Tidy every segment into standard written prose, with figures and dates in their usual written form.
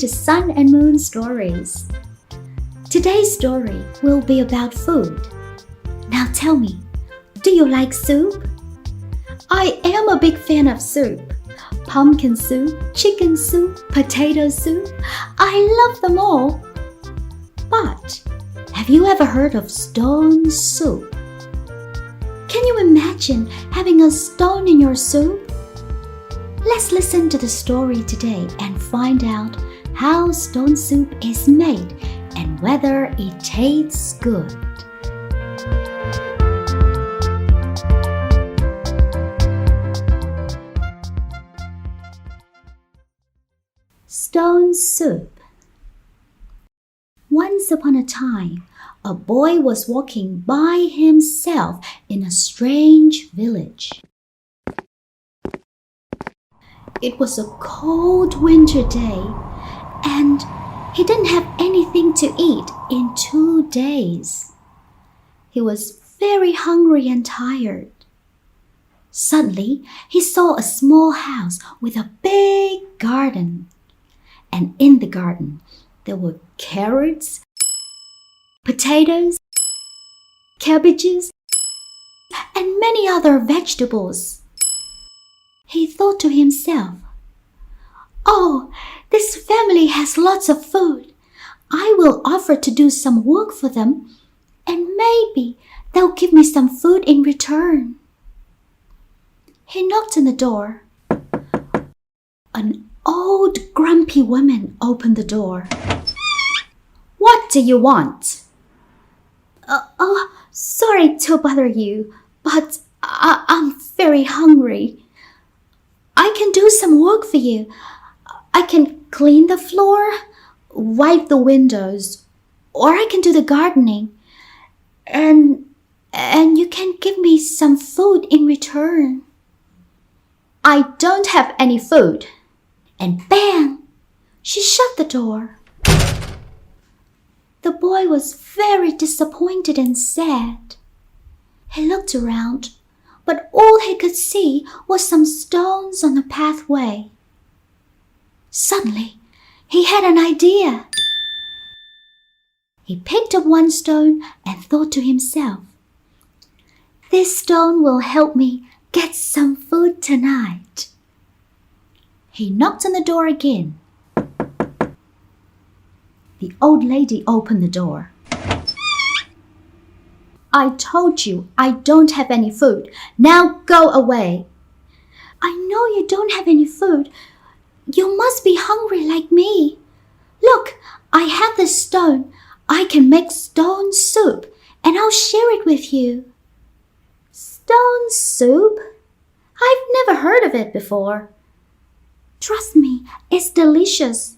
to Sun and Moon Stories. Today's story will be about food. Now tell me, do you like soup? I am a big fan of soup. Pumpkin soup, chicken soup, potato soup. I love them all. But have you ever heard of stone soup? Can you imagine having a stone in your soup? Let's listen to the story today and find out how stone soup is made and whether it tastes good. Stone soup. Once upon a time, a boy was walking by himself in a strange village. It was a cold winter day, and he didn't have anything to eat in 2 days. He was very hungry and tired. Suddenly, he saw a small house with a big garden. And in the garden, there were carrots, potatoes, cabbages, and many other vegetables. He thought to himself, "Oh, this family has lots of food. I will offer to do some work for them, and maybe they'll give me some food in return." He knocked on the door. An old grumpy woman opened the door. "What do you want?" Sorry to bother you, but I'm very hungry. I can do some work for you. I can clean the floor, wipe the windows, or I can do the gardening. And you can give me some food in return. "I don't have any food." And bang! She shut the door. The boy was very disappointed and sad. He looked around, but all he could see was some stones on the pathway. Suddenly, he had an idea. He picked up one stone and thought to himself, "This stone will help me get some food tonight." He knocked on the door again. The old lady opened the door. "I told you I don't have any food. Now go away." "I know you don't have any food. You must be hungry like me. Look, I have this stone. I can make stone soup, and I'll share it with you." "Stone soup? I've never heard of it before." "Trust me, it's delicious.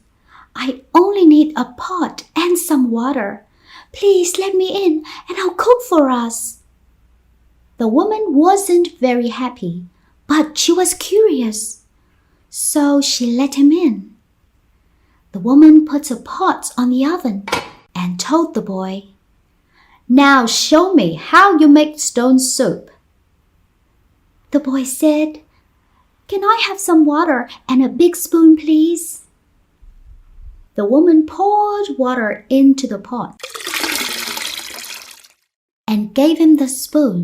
I only need a pot and some water. Please let me in and I'll cook for us." The woman wasn't very happy, but she was curious. So she let him in. The woman put a pot on the oven and told the boy, "Now show me how you make stone soup." The boy said, "Can I have some water and a big spoon, please?" The woman poured water into the pot and gave him the spoon.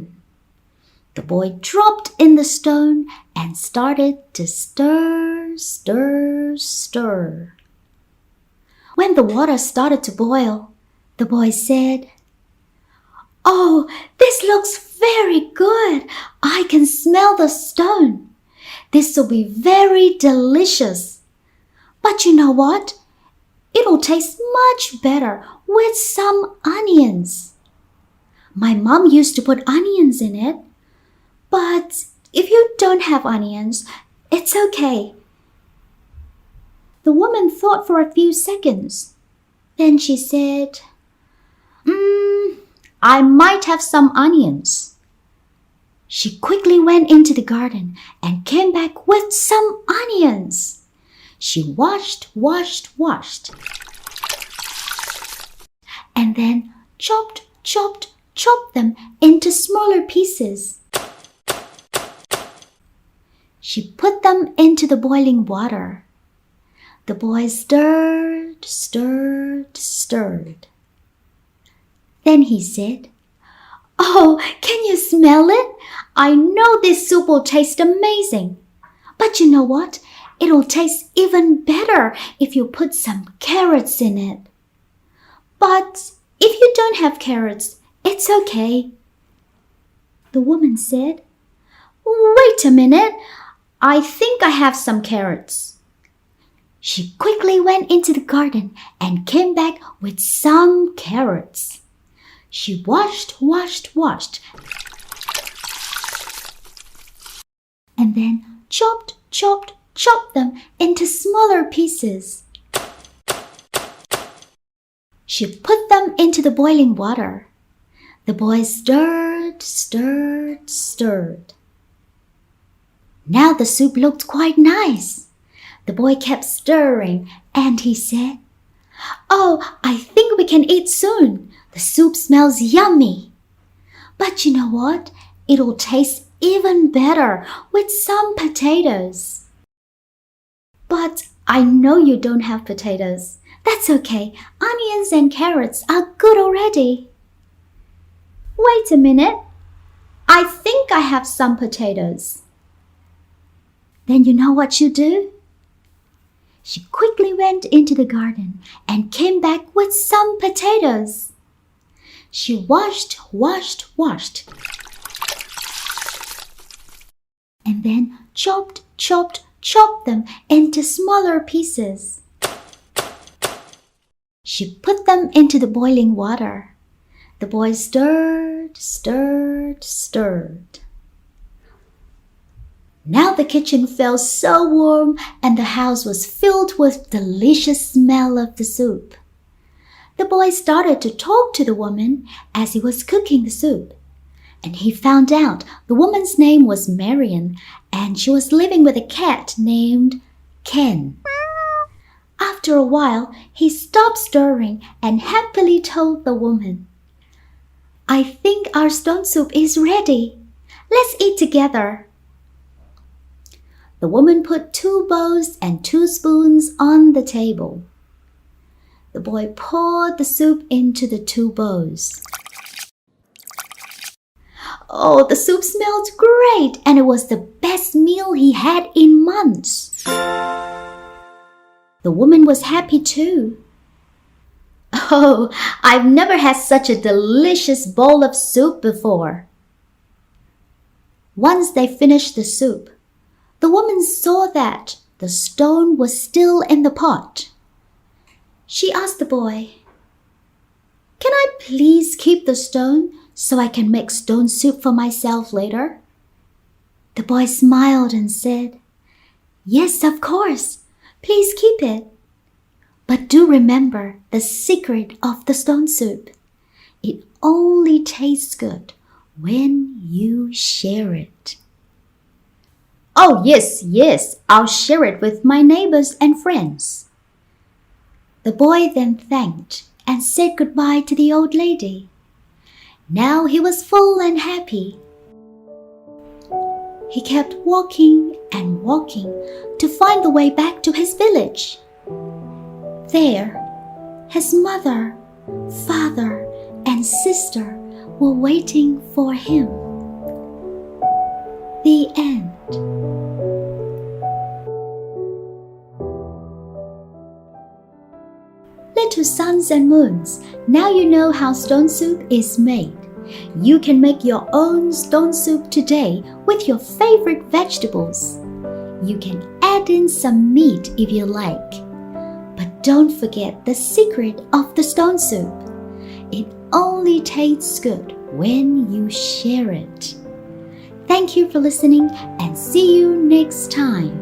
The boy dropped in the stone and started to stir, stir, stir. When the water started to boil, the boy said, "Oh, this looks very good. I can smell the stone. This will be very delicious. But you know what? It'll taste much better with some onions. My mom used to put onions in it. But if you don't have onions, it's okay." The woman thought for a few seconds. Then she said, I might have some onions." She quickly went into the garden and came back with some onions. She washed, and then chopped them into smaller pieces. She put them into the boiling water. The boy stirred, stirred, stirred. Then he said, "Oh, can you smell it? I know this soup will taste amazing. But you know what? It'll taste even better if you put some carrots in it." "But if you don't have carrots, it's okay." The woman said, "Wait a minute. I think I have some carrots." She quickly went into the garden and came back with some carrots. She washed, and then chopped them into smaller pieces. She put them into the boiling water. The boy stirred, stirred, stirred. Now the soup looked quite nice. The boy kept stirring, and he said, "Oh, I think we can eat soon. The soup smells yummy. But you know what? It'll taste even better with some potatoes." "But I know you don't have potatoes. That's okay. Onions and carrots are good already." "Wait a minute. I think I have some potatoes." Then you know what you do? She quickly went into the garden and came back with some potatoes. She washed, and then chopped them into smaller pieces. She put them into the boiling water. The boy stirred, stirred, stirred. Now the kitchen felt so warm and the house was filled with delicious smell of the soup. The boy started to talk to the woman as he was cooking the soup, and he found out the woman's name was Marian and she was living with a cat named Ken. After a while, he stopped stirring and happily told the woman, "I think our stone soup is ready. Let's eat together." The woman put 2 bowls and 2 spoons on the table. The boy poured the soup into the 2 bowls. Oh, the soup smelled great, and it was the best meal he had in months. The woman was happy too. "Oh, I've never had such a delicious bowl of soup before." Once they finished the soup, the woman saw that the stone was still in the pot. She asked the boy, "Can I please keep the stone so I can make stone soup for myself later?" The boy smiled and said, "Yes, of course. Please keep it. But do remember the secret of the stone soup. It only tastes good when you share it." "Oh, yes, I'll share it with my neighbors and friends." The boy then thanked and said goodbye to the old lady. Now he was full and happy. He kept walking and walking to find the way back to his village. There, his mother, father, and sister were waiting for him. The end. Little suns and moons, now you know how stone soup is made. You can make your own stone soup today with your favorite vegetables. You can add in some meat if you like. But don't forget the secret of the stone soup. It only tastes good when you share it. Thank you for listening and see you next time.